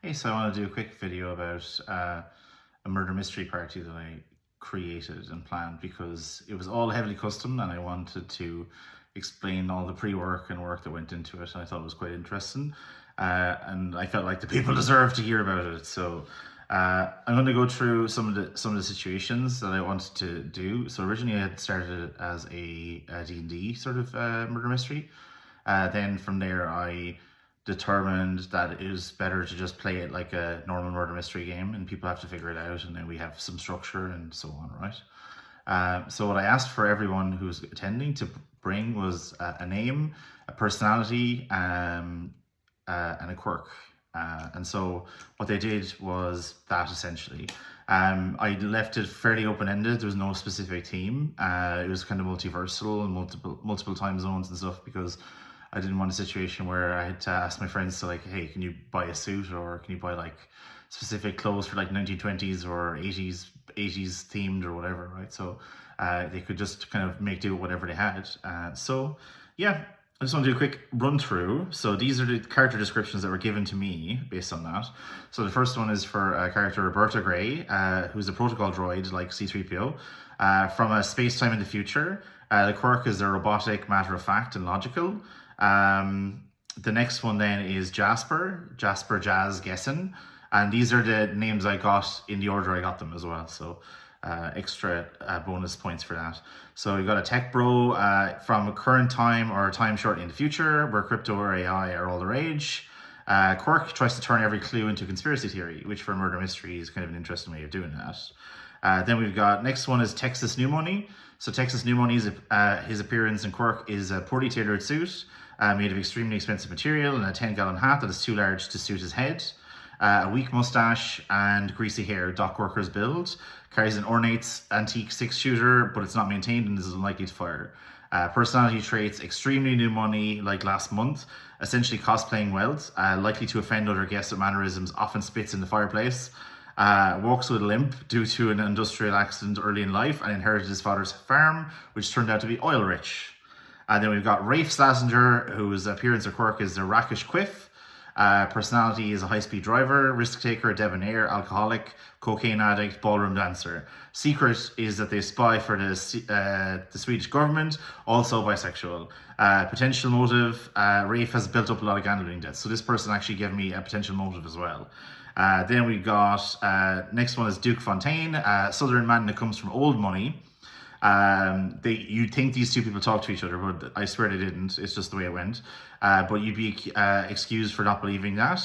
Hey, so I want to do a quick video about a murder mystery party that I created and planned because it was all heavily custom and I wanted to explain all the pre-work and work that went into it. And I thought it was quite interesting, and I felt like the people deserved to hear about it. So I'm going to go through some of the situations that I wanted to do. So originally I had started it as a D&D sort of murder mystery. Then from there I determined that it was better to just play it like a normal murder mystery game and people have to figure it out, and then we have some structure and so on, right? So what I asked for everyone who's attending to bring was a name, a personality, and a quirk. And so what they did was that essentially. I left it fairly open-ended. There was no specific theme. It was kind of multiversal and multiple time zones and stuff, because I didn't want a situation where I had to ask my friends to, like, hey, can you buy a suit, or can you buy like specific clothes for like 1920s or 80s themed or whatever, right? So they could just kind of make do with whatever they had. So yeah, I just want to do a quick run through. So these are the character descriptions that were given to me based on that. So the first one is for character Roberta Gray, who's a protocol droid like C-3PO, from a space-time in the future. The quirk is they're robotic, matter-of-fact, and logical. The next one then is Jasper Jazz Gessen. And these are the names I got in the order I got them as well. So extra bonus points for that. So you've got a tech bro from a current time or a time shortly in the future, where crypto or AI are all the rage. Quirk tries to turn every clue into a conspiracy theory, which for a murder mystery is kind of an interesting way of doing that. Then we've got, next one is Texas New Money. So Texas New Money, his appearance in quirk is a poorly tailored suit made of extremely expensive material and a 10-gallon hat that is too large to suit his head. A weak mustache and greasy hair, dock worker's build, carries an ornate antique six-shooter, but it's not maintained and is unlikely to fire. Personality traits, extremely new money, like last month, essentially cosplaying wealth, likely to offend other guests with mannerisms, often spits in the fireplace, walks with a limp due to an industrial accident early in life, and inherited his father's farm, which turned out to be oil rich. Then we've got Rafe Slazenger, whose appearance or quirk is the rakish quiff. Personality is a high-speed driver, risk-taker, debonair, alcoholic, cocaine addict, ballroom dancer. Secret is that they spy for the Swedish government, also bisexual. Potential motive, Rafe has built up a lot of gambling debts, so this person actually gave me a potential motive as well. Then we got, next one is Duke Fontaine, southern man that comes from old money. You'd think these two people talk to each other, but I swear they didn't. It's just the way it went. But you'd be excused for not believing that.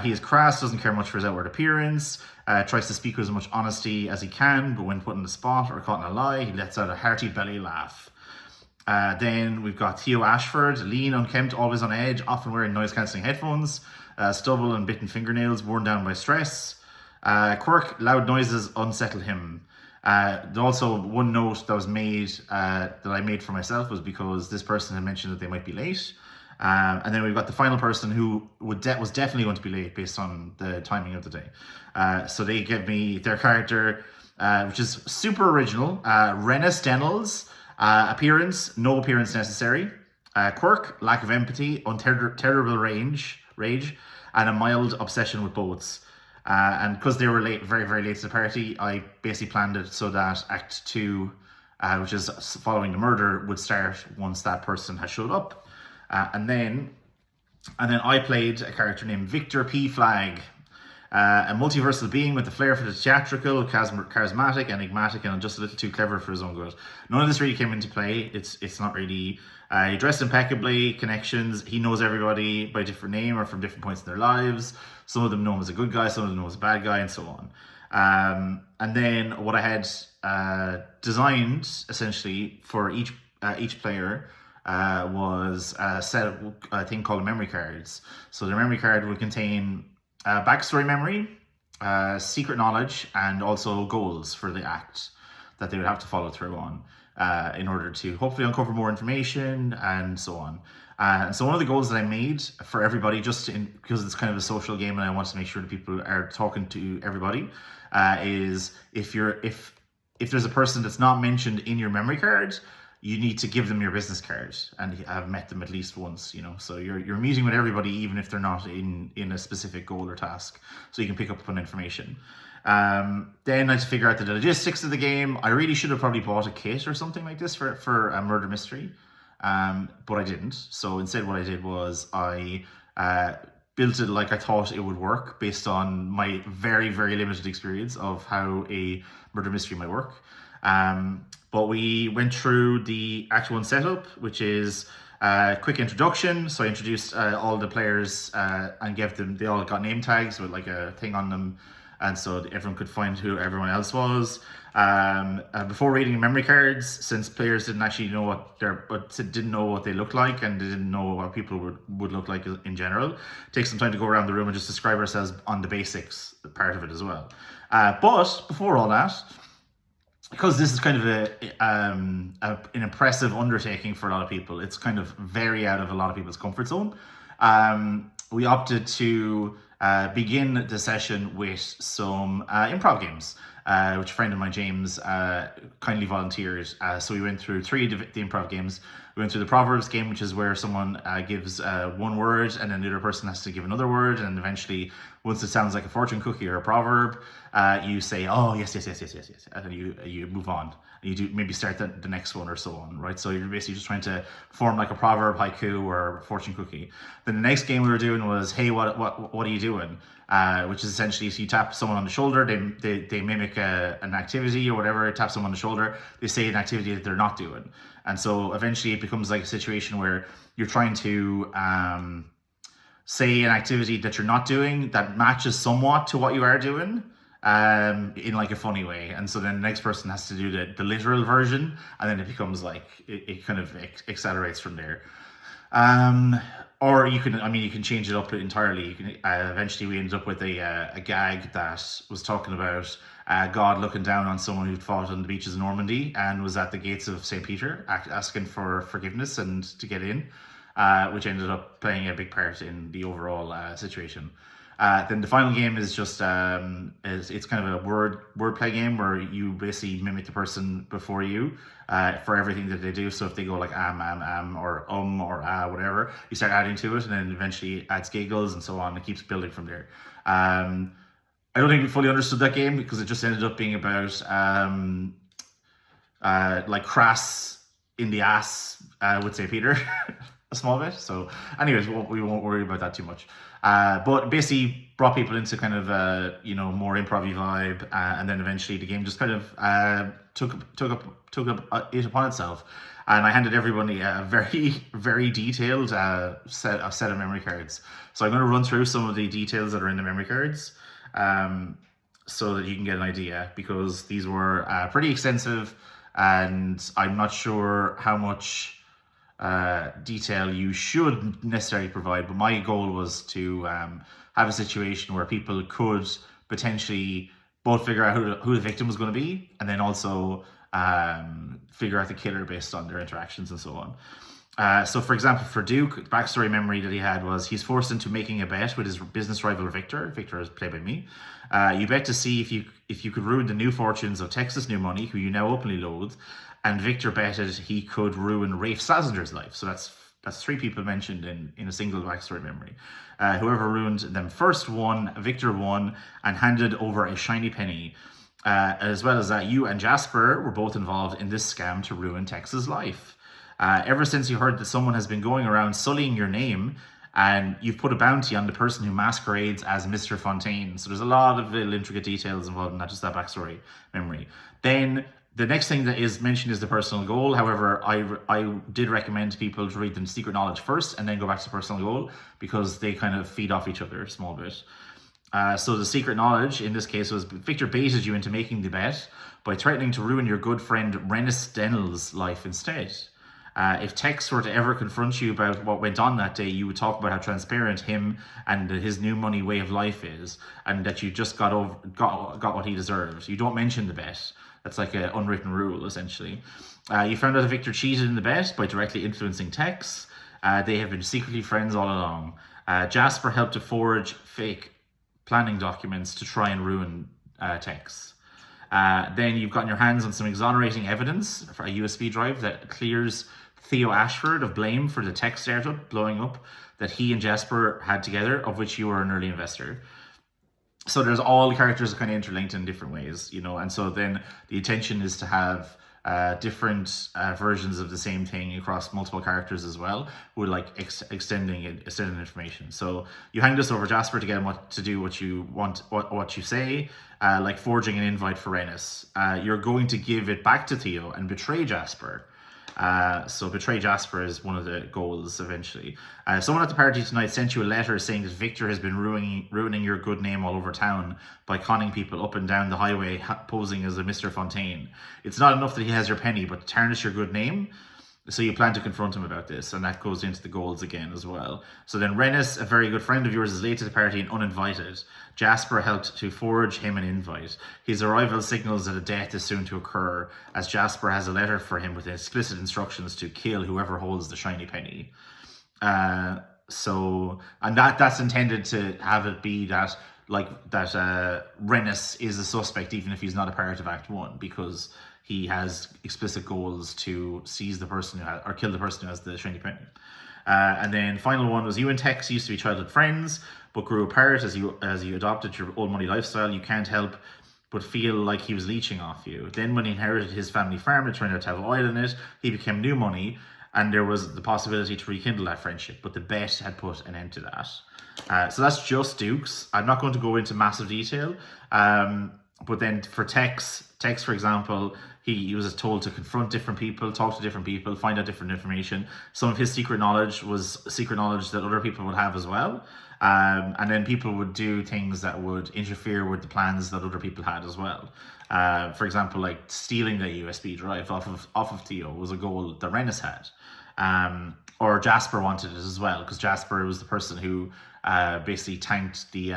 He is crass, doesn't care much for his outward appearance, tries to speak with as much honesty as he can, but when put in the spot or caught in a lie, he lets out a hearty belly laugh. Then we've got Theo Ashford, lean, unkempt, always on edge, often wearing noise-cancelling headphones, stubble and bitten fingernails, worn down by stress. Quirk, loud noises unsettle him. Also, one note that was made, that I made for myself, was because this person had mentioned that they might be late. And then we've got the final person who was definitely going to be late based on the timing of the day. So they give me their character, which is super original. Renna Stennels, appearance, no appearance necessary. Quirk, lack of empathy, terrible rage, and a mild obsession with boats. And because they were late, very, very late to the party, I basically planned it so that Act 2, which is following the murder, would start once that person has showed up. And then I played a character named Victor P. Flag, a multiversal being with a flair for the theatrical, charismatic, enigmatic, and just a little too clever for his own good. None of this really came into play. It's not really. He dressed impeccably, connections. He knows everybody by different name or from different points in their lives. Some of them know him as a good guy, some of them know him as a bad guy, and so on. And then what I had designed essentially for each player was a set of a thing called memory cards. So the memory card would contain backstory memory, secret knowledge, and also goals for the act that they would have to follow through on in order to hopefully uncover more information and so on. And so one of the goals that I made for everybody, because it's kind of a social game and I want to make sure that people are talking to everybody, is if there's a person that's not mentioned in your memory card, you need to give them your business card and have met them at least once, So you're meeting with everybody, even if they're not in a specific goal or task, so you can pick up on information. Then I had to figure out the logistics of the game. I really should have probably bought a kit or something like this for a murder mystery, but I didn't. So instead, what I did was I built it like I thought it would work based on my very, very limited experience of how a murder mystery might work. But we went through the Act 1 setup, which is a quick introduction. So I introduced all the players and they all got name tags with like a thing on them. And so everyone could find who everyone else was. Before reading memory cards, since players didn't actually know didn't know what they looked like, and they didn't know what people would look like in general, take some time to go around the room and just describe ourselves on the basics part of it as well. But before all that, because this is kind of an impressive undertaking for a lot of people, it's kind of very out of a lot of people's comfort zone. We opted to begin the session with some improv games, which a friend of mine, James, kindly volunteered. So we went through 3 of the improv games. We went through the Proverbs game, which is where someone gives one word and then the other person has to give another word. And eventually, once it sounds like a fortune cookie or a proverb, you say, oh, yes. And then you move on. And you do maybe start the next one or so on, right? So you're basically just trying to form like a proverb, haiku, or fortune cookie. Then the next game we were doing was, hey, what are you doing? Which is essentially, so you tap someone on the shoulder, they mimic an activity or whatever, tap someone on the shoulder, they say an activity that they're not doing. And so eventually it becomes like a situation where you're trying to say an activity that you're not doing that matches somewhat to what you are doing, in like a funny way. And so then the next person has to do the literal version, and then it becomes like, it kind of accelerates from there. Or you can change it up entirely. You can eventually we ended up with a gag that was talking about God looking down on someone who'd fought on the beaches of Normandy and was at the gates of St. Peter asking for forgiveness and to get in, which ended up playing a big part in the overall situation. Then the final game is just it's kind of a wordplay game where you basically mimic the person before you for everything that they do. So if they go like am, or whatever, you start adding to it, and then eventually it adds giggles and so on. It keeps building from there. I don't think we fully understood that game because it just ended up being about like crass in the ass would say Peter. A small bit. So anyways, we won't worry about that too much. But basically brought people into kind of more improv-y vibe, and then eventually the game just kind of took it upon itself. And I handed everybody a very, very detailed set of memory cards. So I'm going to run through some of the details that are in the memory cards, so that you can get an idea, because these were pretty extensive, and I'm not sure how much detail you should necessarily provide, but my goal was to have a situation where people could potentially both figure out who the victim was going to be, and then also figure out the killer based on their interactions and so on. So for example, for Duke, the backstory memory that he had was he's forced into making a bet with his business rival Victor. Victor is played by me. You bet to see if you could ruin the new fortunes of Texas New Money, who you now openly loathe, and Victor betted he could ruin Rafe Slazenger's life. So that's 3 people mentioned in a single backstory memory. Whoever ruined them first won, Victor won, and handed over a shiny penny. As well as that, you and Jasper were both involved in this scam to ruin Tex's life. Ever since you heard that someone has been going around sullying your name, and you've put a bounty on the person who masquerades as Mr. Fontaine. So there's a lot of little intricate details involved in that, just that backstory memory. Then the next thing that is mentioned is the personal goal. However, I did recommend people to read the secret knowledge first and then go back to the personal goal, because they kind of feed off each other a small bit. So the secret knowledge in this case was Victor baited you into making the bet by threatening to ruin your good friend Rennis Dennell's life instead. If Tex were to ever confront you about what went on that day, you would talk about how transparent him and his new money way of life is, and that you just got what he deserves. You don't mention the bet. That's like an unwritten rule, essentially. You found out that Victor cheated in the bet by directly influencing Tex. They have been secretly friends all along. Jasper helped to forge fake planning documents to try and ruin Tex. Then you've gotten your hands on some exonerating evidence for a USB drive that clears Theo Ashford of blame for the tech startup blowing up that he and Jasper had together, of which you were an early investor. So there's all the characters kind of interlinked in different ways, and so then the intention is to have different versions of the same thing across multiple characters as well, with like extending information. So you hang this over Jasper to get him to do what you want, what you say, like forging an invite for Rennis. You're going to give it back to Theo and betray Jasper. So betray Jasper is one of the goals eventually. Someone at the party tonight sent you a letter saying that Victor has been ruining your good name all over town by conning people up and down the highway posing as a Mr. Fontaine. It's not enough that he has your penny, but to tarnish your good name. So you plan to confront him about this, and that goes into the goals again as well. So then Rennis, a very good friend of yours, is late to the party and uninvited. Jasper helped to forge him an invite. His arrival signals that a death is soon to occur, as Jasper has a letter for him with explicit instructions to kill whoever holds the shiny penny. And that's intended to have it be that Rennis is a suspect even if he's not a part of Act 1, because he has explicit goals to seize the person or kill the person who has the shiny penny. And then final one was you and Tex used to be childhood friends, but grew apart as you adopted your old money lifestyle. You can't help but feel like he was leeching off you. Then when he inherited his family farm, it turned out to have oil in it. He became new money, and there was the possibility to rekindle that friendship, but the bet had put an end to that. So that's just Dukes. I'm not going to go into massive detail. But then for Tex, for example, he was told to confront different people, talk to different people, find out different information. Some of his secret knowledge was secret knowledge that other people would have as well. And then people would do things that would interfere with the plans that other people had as well. For example, like stealing the USB drive off of Theo was a goal that Rennis had. Or Jasper wanted it as well, because Jasper was the person who basically tanked the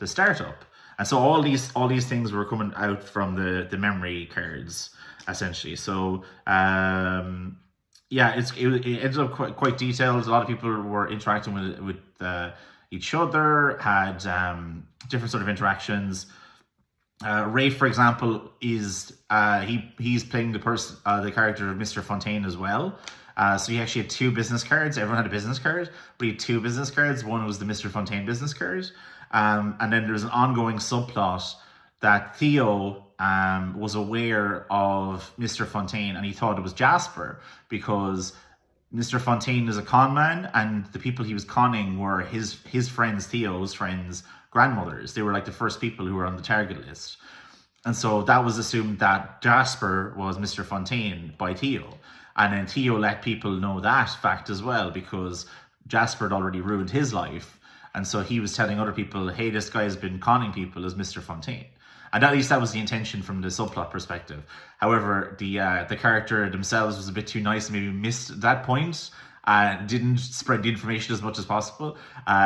startup. And so all these things were coming out from the memory cards, essentially. So yeah, it ended up quite detailed. A lot of people were interacting with each other, had different sort of interactions. Rafe, for example, is he's playing the character of Mr. Fontaine as well. So he actually had two business cards. Everyone had a business card, but he had two business cards. One was the Mr. Fontaine business card. And then there's an ongoing subplot that Theo was aware of Mr. Fontaine, and he thought it was Jasper because Mr. Fontaine is a con man, and the people he was conning were his friends, Theo's friends' grandmothers. They were like the first people who were on the target list. And so that was assumed that Jasper was Mr. Fontaine by Theo. And then Theo let people know that fact as well, because Jasper had already ruined his life. And so he was telling other people, hey, this guy has been conning people as Mr. Fontaine. And at least that was the intention from the subplot perspective. However, the character themselves was a bit too nice, maybe missed that point, didn't spread the information as much as possible.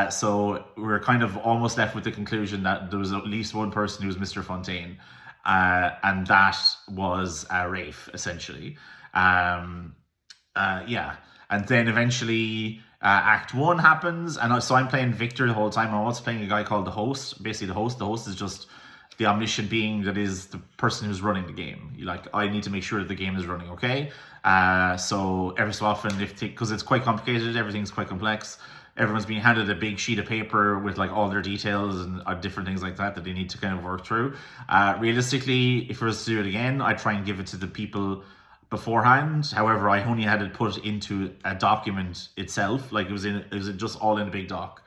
So we were kind of almost left with the conclusion that there was at least one person who was Mr. Fontaine, and that was Rafe, essentially. Yeah. And then eventually Act 1 happens, and so I'm playing Victor the whole time. I'm also playing a guy called the Host. Basically, the Host is just the omniscient being that is the person who's running the game. I need to make sure that the game is running okay. So every so often, because it's quite complicated, everything's quite complex, everyone's being handed a big sheet of paper with like all their details and different things like that they need to kind of work through. Realistically, if I was to do it again, I'd try and give it to the people beforehand. However, I only had it put into a document itself. Like it was just all in a big doc,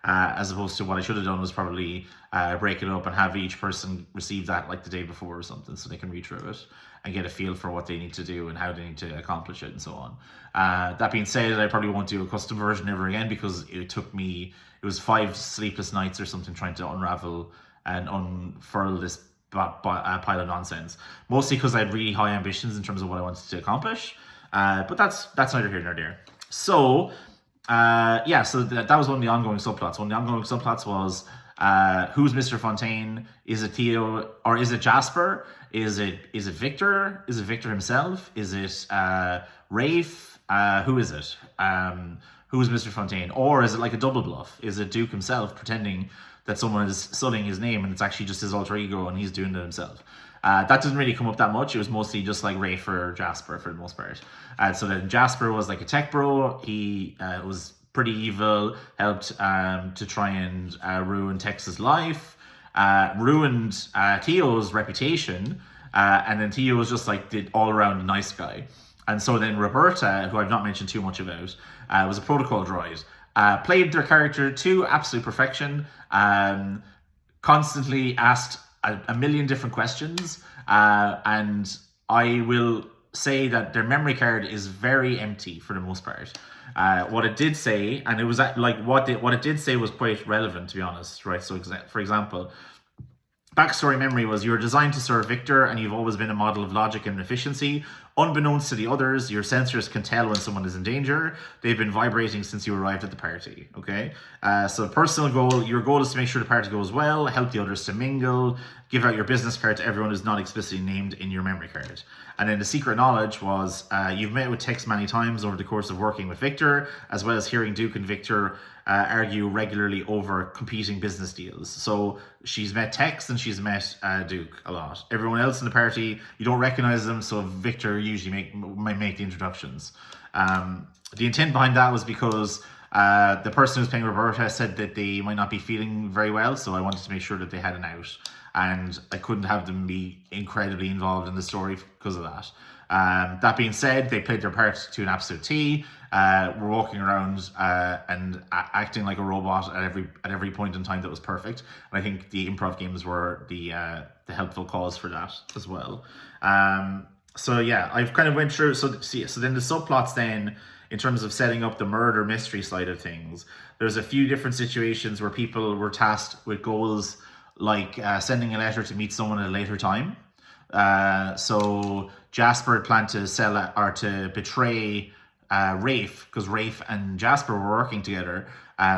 as opposed to what I should have done was probably break it up and have each person receive that like the day before or something, so they can read through it and get a feel for what they need to do and how they need to accomplish it and so on. That being said, I probably won't do a custom version ever again, because it was 5 sleepless nights or something trying to unravel and unfurl this pile of nonsense, mostly because I had really high ambitions in terms of what I wanted to accomplish, but that's neither here nor there. So yeah, so that was one of the ongoing subplots. One of the ongoing subplots was who's Mr. Fontaine? Is it Theo or is it Jasper? Is it Victor? Is it Victor himself? Is it Rafe? Who is it? who is Mr. Fontaine? Or is it like a double bluff? Is it Duke himself pretending that someone is sullying his name and it's actually just his alter ego and he's doing it himself? That doesn't really come up that much. It was mostly just like Rafe or Jasper for the most part. So then Jasper was like a tech bro. He was pretty evil, helped to try and ruin Tex's life, ruined Theo's reputation, and then Theo was just like the all-around nice guy. And so then Roberta, who I've not mentioned too much about, was a protocol droid. Played their character to absolute perfection, constantly asked a million different questions, and I will say that their memory card is very empty for the most part. What it did say, and it was like what it did say was quite relevant, to be honest, right? So for example, backstory memory was: you were designed to serve Victor and you've always been a model of logic and efficiency. Unbeknownst to the others, your sensors can tell when someone is in danger. They've been vibrating since you arrived at the party, okay? So personal goal, your goal is to make sure the party goes well, help the others to mingle, give out your business card to everyone who's not explicitly named in your memory card. And then the secret knowledge was you've met with Tex many times over the course of working with Victor, as well as hearing Duke and Victor argue regularly over competing business deals. So she's met Tex and she's met Duke a lot. Everyone else in the party, you don't recognize them, so Victor usually might make the introductions. The intent behind that was because the person who's playing Roberta said that they might not be feeling very well, so I wanted to make sure that they had an out. And I couldn't have them be incredibly involved in the story because of that. That being said, they played their part to an absolute T. Were walking around and acting like a robot at every point in time that was perfect. And I think the improv games were the helpful cause for that as well. So yeah, I've kind of went through. So then the subplots then, in terms of setting up the murder mystery side of things, there's a few different situations where people were tasked with goals like sending a letter to meet someone at a later time. So Jasper had planned to to betray Rafe, because Rafe and Jasper were working together,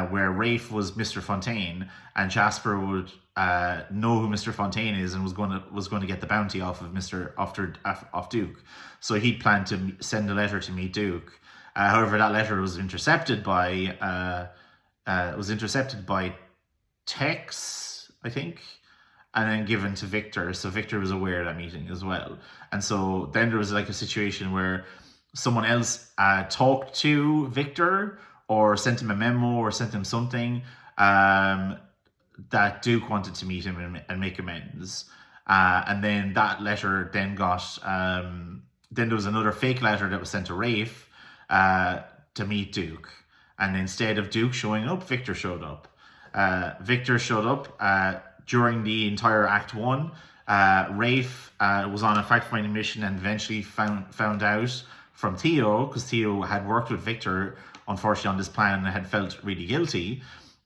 where Rafe was Mr. Fontaine and Jasper would know who Mr. Fontaine is and was going to get the bounty off of Duke. So he planned to send a letter to meet Duke. However, that letter was intercepted by Tex, I think, and then given to Victor. So Victor was aware of that meeting as well. And so then there was like a situation where someone else talked to Victor or sent him a memo or sent him something that Duke wanted to meet him and make amends. And then that letter then got... then there was another fake letter that was sent to Rafe to meet Duke. And instead of Duke showing up, Victor showed up. Victor showed up during the entire Act 1. Rafe was on a fact-finding mission and eventually found out from Theo, because Theo had worked with Victor, unfortunately, on this plan and had felt really guilty,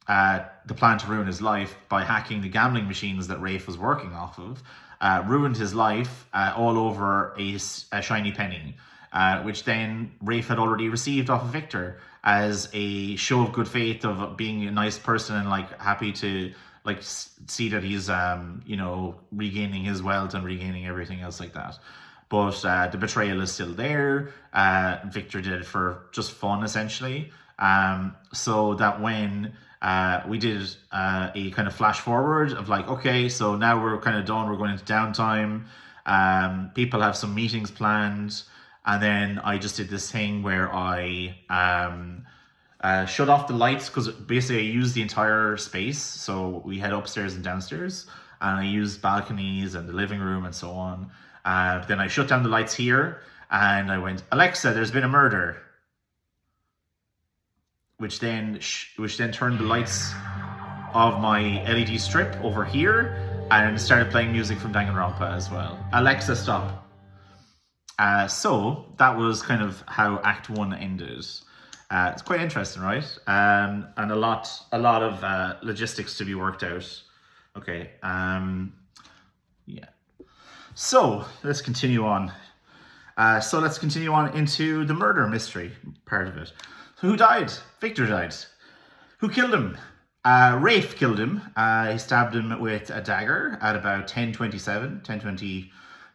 the plan to ruin his life by hacking the gambling machines that Rafe was working off of, ruined his life all over a shiny penny, which then Rafe had already received off of Victor as a show of good faith of being a nice person and like happy to like see that he's regaining his wealth and regaining everything else like that. But the betrayal is still there. Victor did it for just fun, essentially. So that when we did a kind of flash forward of like, okay, so now we're kind of done. We're going into downtime. People have some meetings planned. And then I just did this thing where I shut off the lights, because basically I used the entire space. So we had upstairs and downstairs. And I used balconies and the living room and so on. Then I shut down the lights here and I went, Alexa, there's been a murder. Which then turned the lights of my LED strip over here and started playing music from Danganronpa as well. Alexa, stop. So that was kind of how Act 1 ended. It's quite interesting, right? And a lot of logistics to be worked out. Okay. Yeah. So let's continue on. Into the murder mystery part of it. So who died? Victor died. Who killed him? Rafe killed him. He stabbed him with a dagger at about 10:27.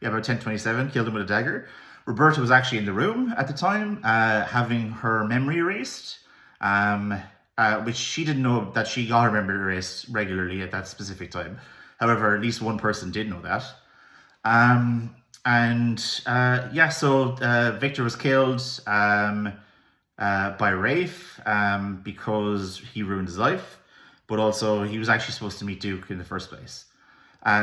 About 10:27. Killed him with a dagger. Roberta was actually in the room at the time, having her memory erased. which she didn't know that she got her memory erased regularly at that specific time. However, at least one person did know that. Um, so Victor was killed by Rafe because he ruined his life, but also he was actually supposed to meet Duke in the first place.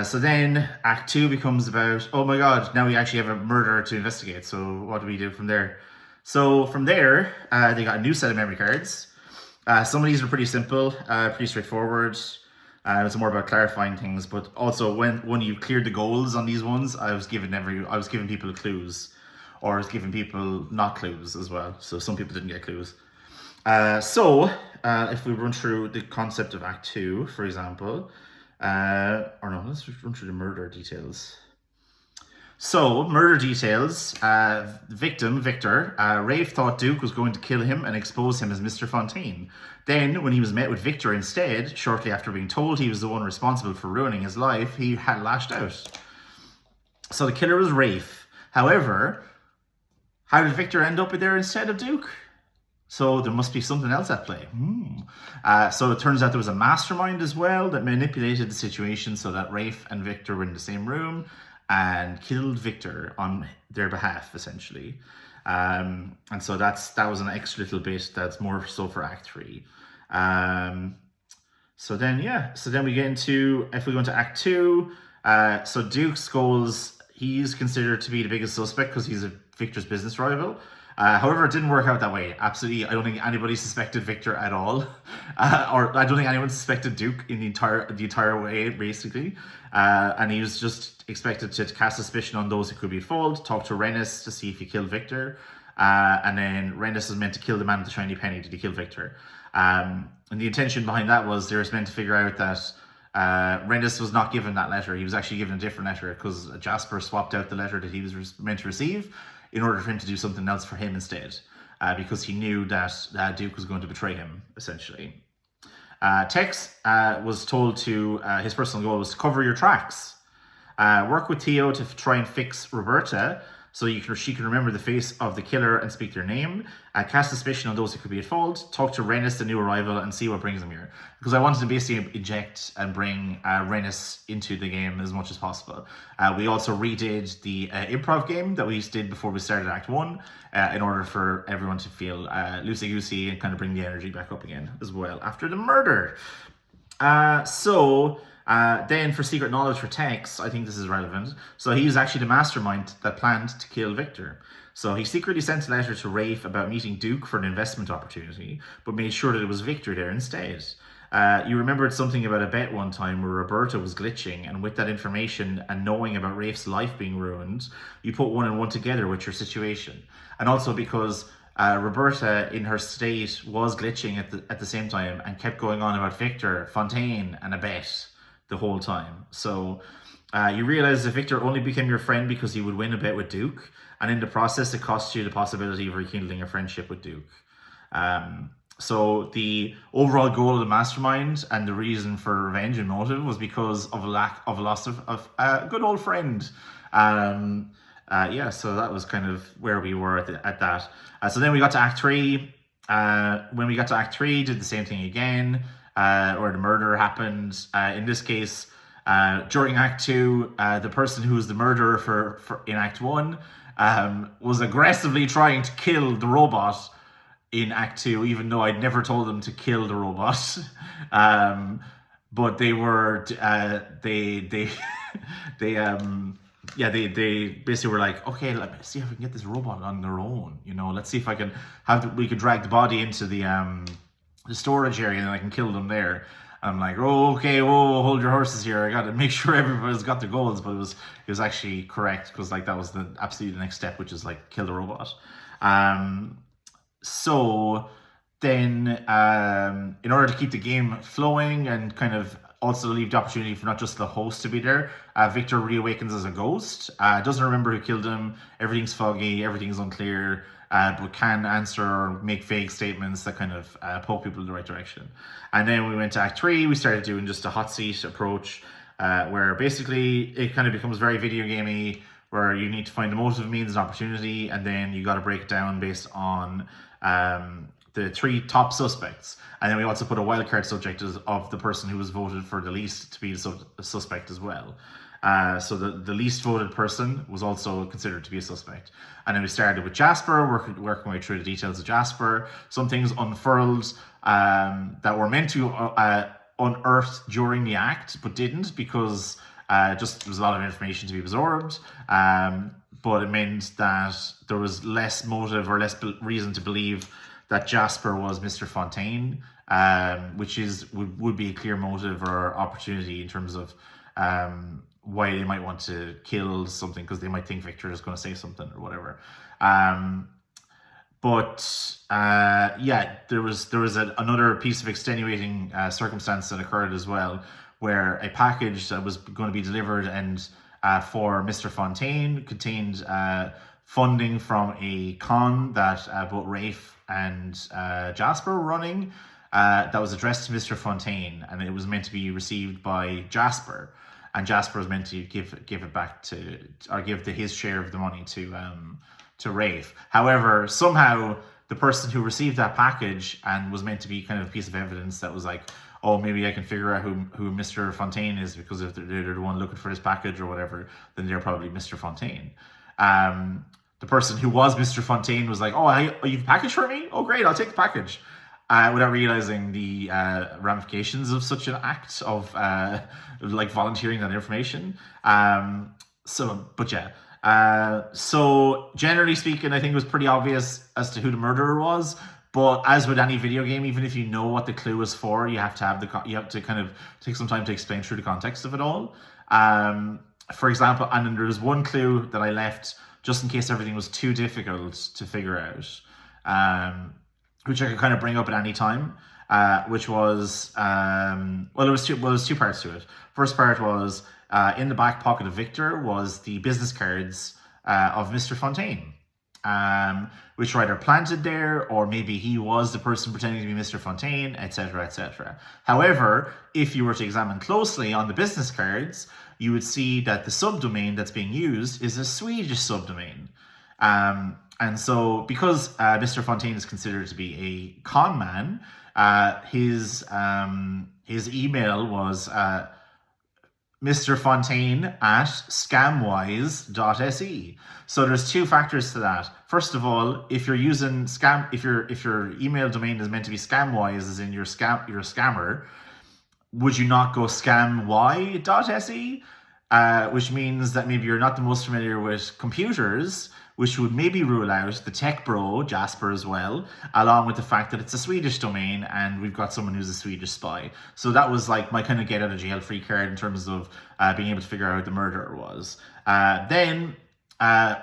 So then Act 2 becomes about, oh my god, now we actually have a murder to investigate. So what do we do from there? So from there, they got a new set of memory cards. Some of these were pretty simple, pretty straightforward. It was more about clarifying things, but also when you cleared the goals on these ones, I was giving people clues, or I was giving people not clues as well. So some people didn't get clues. If we run through the concept of Act 2, for example, or no, let's just run through the murder details. So, murder details. Victim, Victor, Rafe thought Duke was going to kill him and expose him as Mr. Fontaine. Then, when he was met with Victor instead, shortly after being told he was the one responsible for ruining his life, he had lashed out. So the killer was Rafe. However, how did Victor end up there instead of Duke? So there must be something else at play. So it turns out there was a mastermind as well that manipulated the situation so that Rafe and Victor were in the same room and killed Victor on their behalf, essentially. And so that was an extra little bit that's more so for Act 3. So then we get into, if we go into Act 2, so Duke Scholes, he's considered to be the biggest suspect because he's Victor's business rival. However, it didn't work out that way. Absolutely, I don't think anybody suspected Victor at all, or I don't think anyone suspected Duke in the entire way, basically. And he was just expected to cast suspicion on those who could be at fault, talk to Rennis to see if he killed Victor, and then Rennis was meant to kill the man with the shiny penny. Did he kill Victor? And the intention behind that was they were meant to figure out that Rennis was not given that letter. He was actually given a different letter because Jasper swapped out the letter that he was meant to receive in order for him to do something else for him instead, because he knew that Duke was going to betray him, essentially. Tex was told to, his personal goal was to cover your tracks. Work with Theo to try and fix Roberta so she can remember the face of the killer and speak their name. Cast suspicion on those who could be at fault. Talk to Rennis, the new arrival, and see what brings him here. Because I wanted to basically inject and bring Rennis into the game as much as possible. We also redid the improv game that we did before we started Act 1 in order for everyone to feel loosey-goosey and kind of bring the energy back up again as well after the murder. Then for secret knowledge for Tex, I think this is relevant. So he was actually the mastermind that planned to kill Victor. So he secretly sent a letter to Rafe about meeting Duke for an investment opportunity, but made sure that it was Victor there instead. You remembered something about a bet one time where Roberta was glitching, and with that information and knowing about Rafe's life being ruined, you put one and one together with your situation. And also because Roberta in her state was glitching at the same time and kept going on about Victor, Fontaine, and a bet the whole time. So you realize that Victor only became your friend because he would win a bet with Duke, and in the process it cost you the possibility of rekindling a friendship with Duke. So the overall goal of the mastermind and the reason for revenge and motive was because of a loss of a good old friend. So that was kind of where we were at that. So then we got to Act 3. When we got to Act 3, did the same thing again, where the murder happened. In this case, during Act 2, the person who was the murderer for in Act 1 was aggressively trying to kill the robot in Act 2, even though I'd never told them to kill the robot. But they were, they basically were like, okay, let me see if we can get this robot on their own. You know, let's see if we could drag the body into the storage area and I can kill them there. I'm like, oh, okay, whoa, hold your horses here. I got to make sure everybody's got their goals. But it was actually correct because like that was the absolutely next step, which is like kill the robot. So then, in order to keep the game flowing and kind of also leave the opportunity for not just the host to be there, Victor reawakens as a ghost. Doesn't remember who killed him. Everything's foggy. Everything's unclear. But can answer or make vague statements that kind of poke people in the right direction. And then we went to Act 3. We started doing just a hot seat approach, where basically it kind of becomes very video gamey, where you need to find the motive, means, and opportunity, and then you got to break it down based on the three top suspects, and then we also put a wildcard subject of the person who was voted for the least to be the suspect as well. So the least voted person was also considered to be a suspect. And then we started with Jasper, working our way through the details of Jasper. Some things unfurled that were meant to unearthed during the act, but didn't, because just there was a lot of information to be absorbed. But it meant that there was less motive or less reason to believe that Jasper was Mr. Fontaine, which would be a clear motive or opportunity in terms of why they might want to kill something, because they might think Victor is going to say something or whatever. Yeah, there was another piece of extenuating circumstance that occurred as well, where a package that was going to be delivered and for Mr. Fontaine contained funding from a con that both Rafe and Jasper were running, that was addressed to Mr. Fontaine, and it was meant to be received by Jasper, and Jasper was meant to give it back to, or give his share of the money to Rafe. However, somehow the person who received that package and was meant to be kind of a piece of evidence that was like, oh, maybe I can figure out who Mr. Fontaine is, because if they're the one looking for his package or whatever, then they're probably Mr. Fontaine. The person who was Mr. Fontaine was like, oh, you have a package for me? Oh, great, I'll take the package. Without realizing the ramifications of such an act of like volunteering that information. So generally speaking, I think it was pretty obvious as to who the murderer was. But as with any video game, even if you know what the clue is for, you have to kind of take some time to explain through the context of it all. For example, and then there was one clue that I left just in case everything was too difficult to figure out, which I could kind of bring up at any time, which was, there was two parts to it. First part was, in the back pocket of Victor was the business cards of Mr. Fontaine, which were either planted there, or maybe he was the person pretending to be Mr. Fontaine, etc., etc. However, if you were to examine closely on the business cards, you would see that the subdomain that's being used is a Swedish subdomain. And so, because Mr. Fontaine is considered to be a con man, his email was mrfontaine@scamwise.se. So there's two factors to that. First of all, if you're using if your email domain is meant to be scamwise, as in you're a scammer, would you not go scamy.se? Which means that maybe you're not the most familiar with computers, which would maybe rule out the tech bro, Jasper, as well, along with the fact that it's a Swedish domain and we've got someone who's a Swedish spy. So that was like my kind of get out of jail free card in terms of being able to figure out who the murderer was. Then,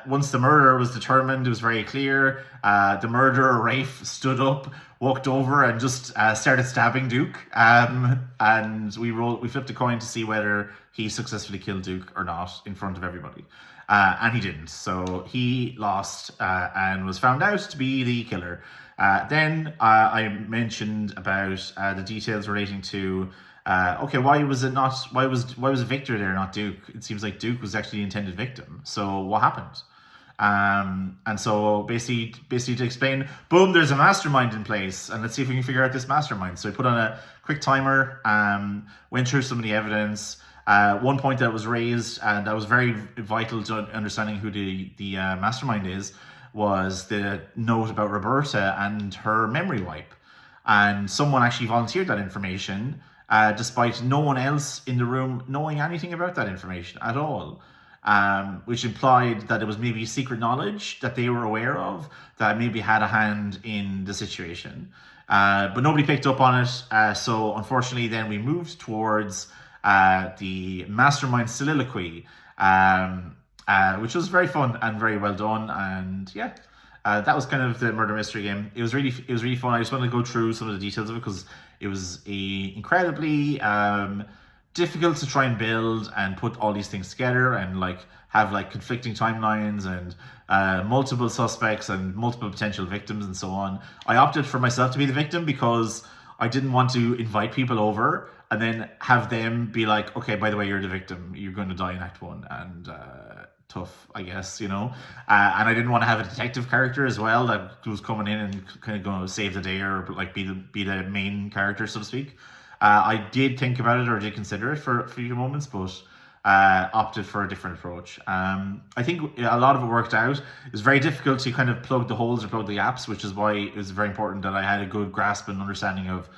once the murderer was determined, it was very clear. The murderer, Rafe, stood up, walked over and just started stabbing Duke. And we flipped a coin to see whether he successfully killed Duke or not in front of everybody. And he didn't. So he lost and was found out to be the killer. Then I mentioned about the details relating to why was Victor there, not Duke? It seems like Duke was actually the intended victim. So what happened? And so basically to explain, boom, there's a mastermind in place, and let's see if we can figure out this mastermind. So I put on a quick timer, went through some of the evidence. One point that was raised, and that was very vital to understanding who the mastermind is, was the note about Roberta and her memory wipe. And someone actually volunteered that information, despite no one else in the room knowing anything about that information at all. Which implied that it was maybe secret knowledge that they were aware of that maybe had a hand in the situation. But nobody picked up on it. So unfortunately, then we moved towards the mastermind soliloquy, which was very fun and very well done. And yeah, that was kind of the murder mystery game. It was really fun. I just wanted to go through some of the details of it because it was incredibly difficult to try and build and put all these things together and have conflicting timelines and multiple suspects and multiple potential victims and so on. I opted for myself to be the victim because I didn't want to invite people over and then have them be like, okay, by the way, you're the victim, you're going to die in Act 1, and tough, I guess, you know. And I didn't want to have a detective character as well that was coming in and kind of going to save the day or like be the main character, so to speak. I did think about it or did consider it for a few moments, but opted for a different approach. I think a lot of it worked out. It was very difficult to kind of plug the holes or plug the gaps, which is why it was very important that I had a good grasp and understanding of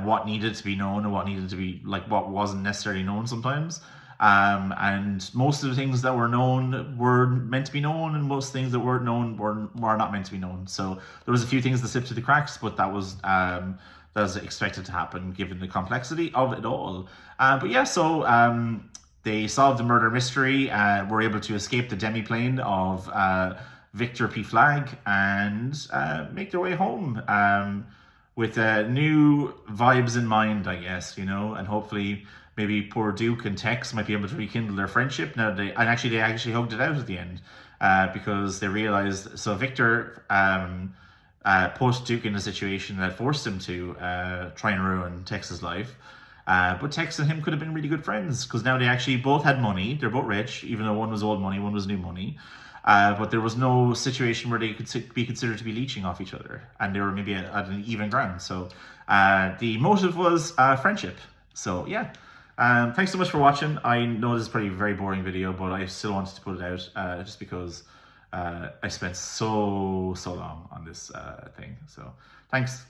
what needed to be known and what needed to be, like, what wasn't necessarily known sometimes. And most of the things that were known were meant to be known, and most things that weren't known were not meant to be known. So there was a few things that slipped through the cracks, but that was expected to happen given the complexity of it all. But yeah, so they solved the murder mystery, were able to escape the demiplane of Victor P. Flagg and make their way home with new vibes in mind, I guess, you know, and hopefully maybe poor Duke and Tex might be able to rekindle their friendship. Now they actually hugged it out at the end because they realized. So Victor put Duke in a situation that forced him to try and ruin Tex's life. But Tex and him could have been really good friends because now they actually both had money. They're both rich, even though one was old money, one was new money. But there was no situation where they could be considered to be leeching off each other, and they were maybe at an even ground. So the motive was friendship. So yeah, thanks so much for watching. I know this is probably a very boring video, but I still wanted to put it out just because I spent so long on this thing. So thanks.